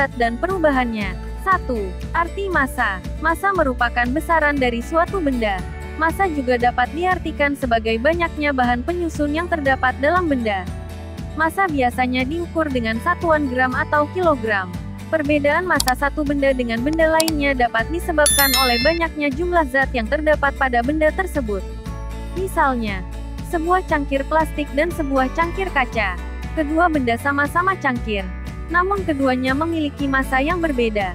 zat dan perubahannya. 1. Arti massa. Massa merupakan besaran dari suatu benda. Massa juga dapat diartikan sebagai banyaknya bahan penyusun yang terdapat dalam benda. Massa biasanya diukur dengan satuan gram atau kilogram. Perbedaan massa satu benda dengan benda lainnya dapat disebabkan oleh banyaknya jumlah zat yang terdapat pada benda tersebut. Misalnya, sebuah cangkir plastik dan sebuah cangkir kaca. Kedua benda sama-sama cangkir, namun keduanya memiliki massa yang berbeda.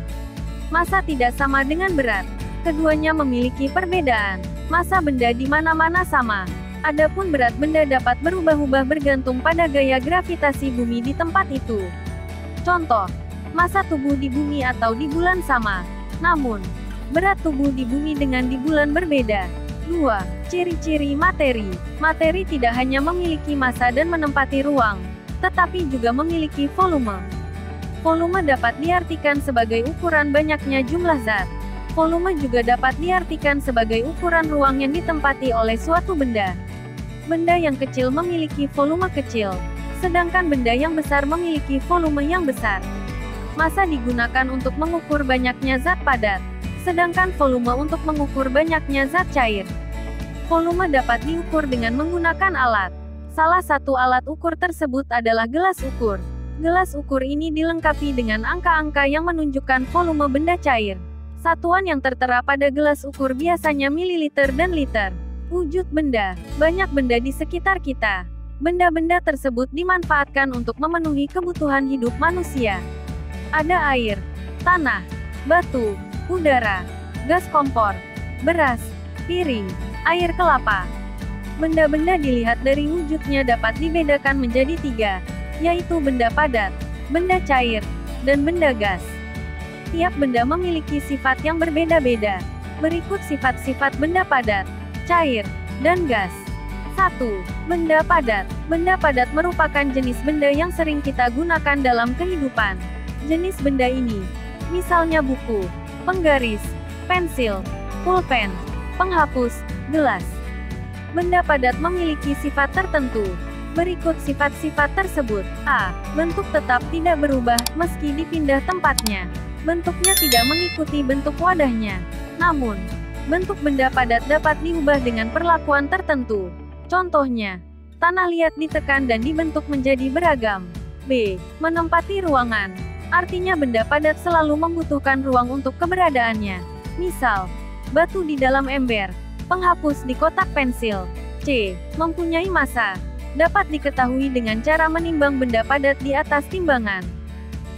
Massa tidak sama dengan berat. Keduanya memiliki perbedaan. Massa benda di mana-mana sama. Adapun berat benda dapat berubah-ubah bergantung pada gaya gravitasi bumi di tempat itu. Contoh, massa tubuh di bumi atau di bulan sama. Namun, berat tubuh di bumi dengan di bulan berbeda. 2. Ciri-ciri materi. Materi tidak hanya memiliki massa dan menempati ruang, tetapi juga memiliki volume. Volume dapat diartikan sebagai ukuran banyaknya jumlah zat. Volume juga dapat diartikan sebagai ukuran ruang yang ditempati oleh suatu benda. Benda yang kecil memiliki volume kecil, sedangkan benda yang besar memiliki volume yang besar. Massa digunakan untuk mengukur banyaknya zat padat, sedangkan volume untuk mengukur banyaknya zat cair. Volume dapat diukur dengan menggunakan alat. Salah satu alat ukur tersebut adalah gelas ukur. Gelas ukur ini dilengkapi dengan angka-angka yang menunjukkan volume benda cair. Satuan yang tertera pada gelas ukur biasanya mililiter dan liter. Wujud benda. Banyak benda di sekitar kita. Benda-benda tersebut dimanfaatkan untuk memenuhi kebutuhan hidup manusia. Ada air, tanah, batu, udara, gas kompor, beras, piring, air kelapa. Benda-benda dilihat dari wujudnya dapat dibedakan menjadi 3, yaitu benda padat, benda cair, dan benda gas. Tiap benda memiliki sifat yang berbeda-beda. Berikut sifat-sifat benda padat, cair, dan gas. 1. Benda padat. Benda padat merupakan jenis benda yang sering kita gunakan dalam kehidupan. Jenis benda ini, misalnya buku, penggaris, pensil, pulpen, penghapus, gelas. Benda padat memiliki sifat tertentu. Berikut sifat-sifat tersebut. A. Bentuk tetap tidak berubah, meski dipindah tempatnya. Bentuknya tidak mengikuti bentuk wadahnya. Namun, bentuk benda padat dapat diubah dengan perlakuan tertentu. Contohnya, tanah liat ditekan dan dibentuk menjadi beragam. B. Menempati ruangan. Artinya benda padat selalu membutuhkan ruang untuk keberadaannya. Misal, batu di dalam ember, penghapus di kotak pensil. C. Mempunyai massa. Dapat diketahui dengan cara menimbang benda padat di atas timbangan.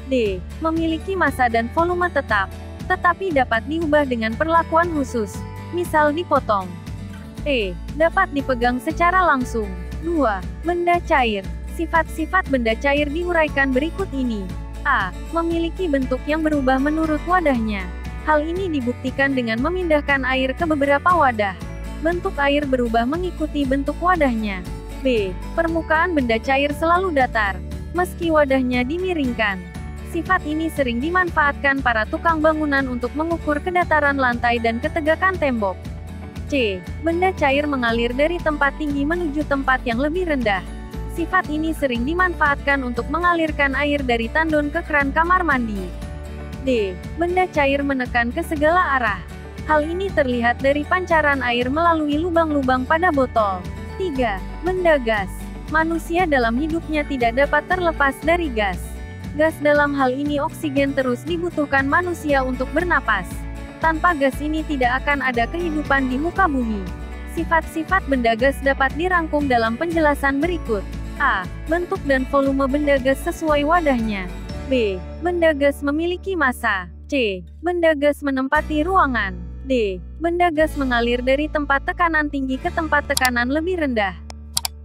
D. Memiliki massa dan volume tetap, tetapi dapat diubah dengan perlakuan khusus, misal dipotong. E. Dapat dipegang secara langsung. 2. Benda cair. Sifat-sifat benda cair diuraikan berikut ini. A. Memiliki bentuk yang berubah menurut wadahnya. Hal ini dibuktikan dengan memindahkan air ke beberapa wadah. Bentuk air berubah mengikuti bentuk wadahnya. B. Permukaan benda cair selalu datar, meski wadahnya dimiringkan. Sifat ini sering dimanfaatkan para tukang bangunan untuk mengukur kedataran lantai dan ketegakan tembok. C. Benda cair mengalir dari tempat tinggi menuju tempat yang lebih rendah. Sifat ini sering dimanfaatkan untuk mengalirkan air dari tandon ke keran kamar mandi. D. Benda cair menekan ke segala arah. Hal ini terlihat dari pancaran air melalui lubang-lubang pada botol. 3. Benda gas. Manusia dalam hidupnya tidak dapat terlepas dari gas. Gas dalam hal ini oksigen terus dibutuhkan manusia untuk bernapas. Tanpa gas ini tidak akan ada kehidupan di muka bumi. Sifat-sifat benda gas dapat dirangkum dalam penjelasan berikut. A. Bentuk dan volume benda gas sesuai wadahnya. B. Benda gas memiliki massa. C. Benda gas menempati ruangan. D. Benda gas mengalir dari tempat tekanan tinggi ke tempat tekanan lebih rendah.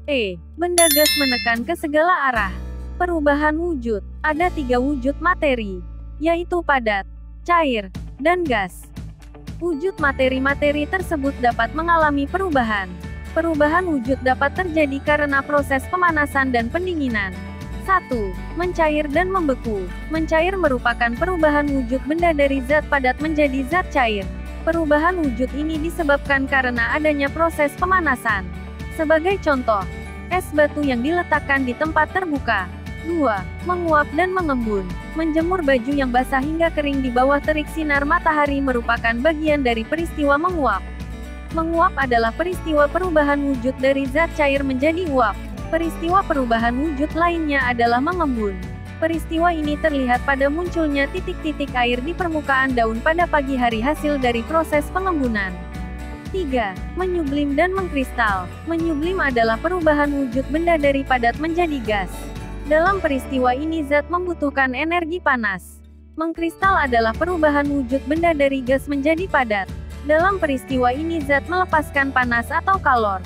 E. Benda gas menekan ke segala arah. Perubahan wujud. Ada 3 wujud materi, yaitu padat, cair, dan gas. Wujud materi-materi tersebut dapat mengalami perubahan. Perubahan wujud dapat terjadi karena proses pemanasan dan pendinginan. 1. Mencair dan membeku. Mencair merupakan perubahan wujud benda dari zat padat menjadi zat cair. Perubahan wujud ini disebabkan karena adanya proses pemanasan. Sebagai contoh, es batu yang diletakkan di tempat terbuka. 2. Menguap dan mengembun. Menjemur baju yang basah hingga kering di bawah terik sinar matahari merupakan bagian dari peristiwa menguap. Menguap adalah peristiwa perubahan wujud dari zat cair menjadi uap. Peristiwa perubahan wujud lainnya adalah mengembun. Peristiwa ini terlihat pada munculnya titik-titik air di permukaan daun pada pagi hari hasil dari proses pengembunan. 3. Menyublim dan mengkristal. Menyublim adalah perubahan wujud benda dari padat menjadi gas. Dalam peristiwa ini zat membutuhkan energi panas. Mengkristal adalah perubahan wujud benda dari gas menjadi padat. Dalam peristiwa ini zat melepaskan panas atau kalor.